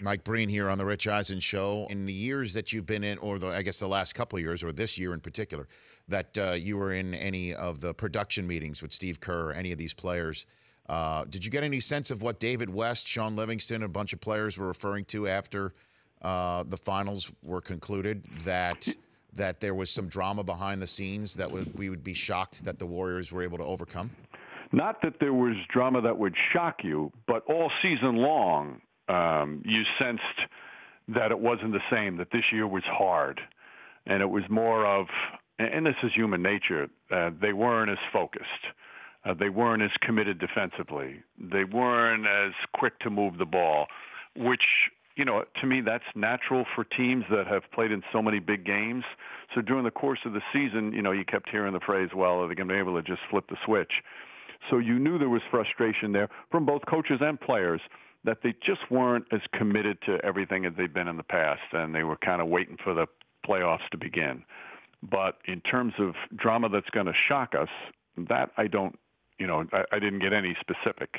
Mike Breen here on the Rich Eisen Show. In the years that you've been in, or I guess the last couple of years, or this year in particular, that you were in any of the production meetings with Steve Kerr or any of these players, did you get any sense of what David West, Sean Livingston, and a bunch of players were referring to after the finals were concluded, that there was some drama behind the scenes that we would be shocked that the Warriors were able to overcome? Not that there was drama that would shock you, but all season long, you sensed that it wasn't the same, that this year was hard. And it was more of, and this is human nature, they weren't as focused. They weren't as committed defensively. They weren't as quick to move the ball, which, to me, that's natural for teams that have played in so many big games. So during the course of the season, you kept hearing the phrase, well, are they going to be able to just flip the switch? So you knew there was frustration there from both coaches and players that they just weren't as committed to everything as they've been in the past, and they were kind of waiting for the playoffs to begin. But in terms of drama that's going to shock us, that I don't, I didn't get any specific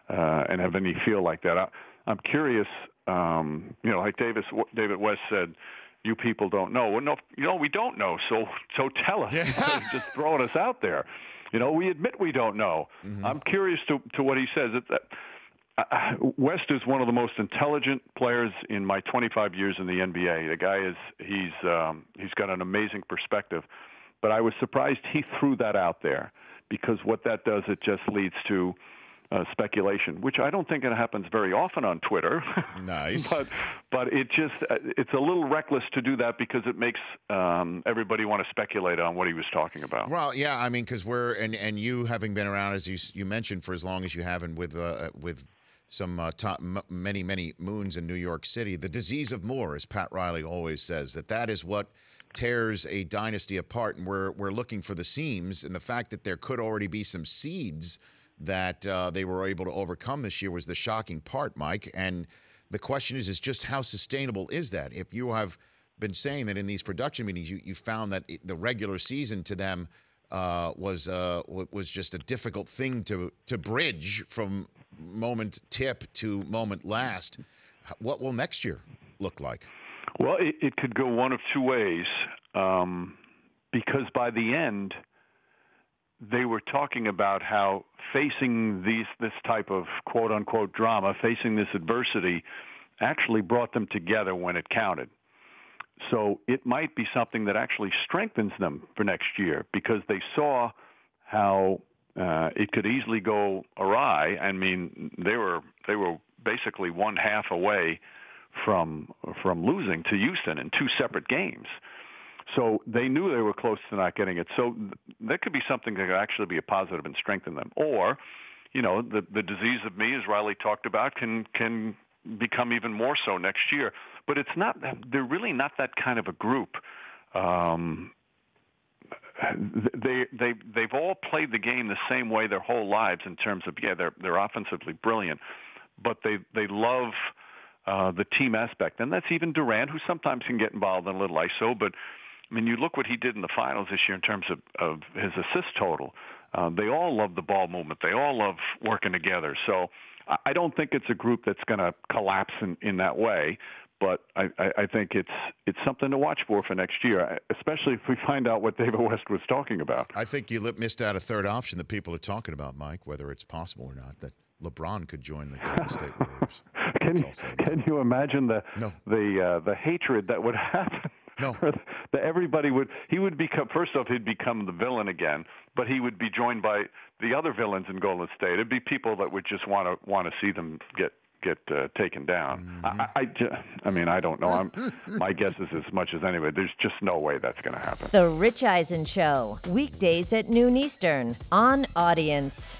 and have any feel like that. I'm curious, like David West said, you people don't know. Well, no, we don't know, so tell us. Yeah. Just throwing us out there. We admit we don't know. Mm-hmm. I'm curious to what he says. West is one of the most intelligent players in my 25 years in the NBA. The guy he's got an amazing perspective. But I was surprised he threw that out there, because what that does, it just leads to speculation, which I don't think it happens very often on Twitter. Nice. but it's a little reckless to do that, because it makes everybody want to speculate on what he was talking about. Well, yeah, I mean, because and you having been around, as you mentioned, for as long as you have, and with some many moons in New York City, the disease of more, as Pat Riley always says, that is what tears a dynasty apart, and we're looking for the seams, and the fact that there could already be some seeds that they were able to overcome this year was the shocking part, Mike. And the question is just how sustainable is that? If you have been saying that in these production meetings, you found that the regular season to them was just a difficult thing to bridge from moment tip to moment last. What will next year look like? Well, it could go one of two ways, because by the end, they were talking about how facing this type of quote-unquote drama, facing this adversity, actually brought them together when it counted. So it might be something that actually strengthens them for next year, because they saw how it could easily go awry. I mean, they were basically one half away from losing to Houston in two separate games. So they knew they were close to not getting it. So that could be something that could actually be a positive and strengthen them. Or, the disease of me, as Riley talked about, can become even more so next year. But it's not. They're really not that kind of a group. They've all played the game the same way their whole lives, in terms of, they're offensively brilliant, but they love the team aspect. And that's even Durant, who sometimes can get involved in a little ISO, but I mean, you look what he did in the finals this year in terms of his assist total. They all love the ball movement. They all love working together. So I don't think it's a group that's going to collapse in that way, but I think it's something to watch for next year, especially if we find out what David West was talking about. I think you missed out a third option that people are talking about, Mike, whether it's possible or not, that LeBron could join the Golden State Warriors. Can you imagine the hatred that would happen? No. That he would become, first off, he'd become the villain again, but he would be joined by the other villains in Golden State. It'd be people that would just want to see them get taken down. Mm-hmm. I don't know. My guess is as much as anybody. There's just no way that's going to happen. The Rich Eisen Show, weekdays at noon Eastern on Audience.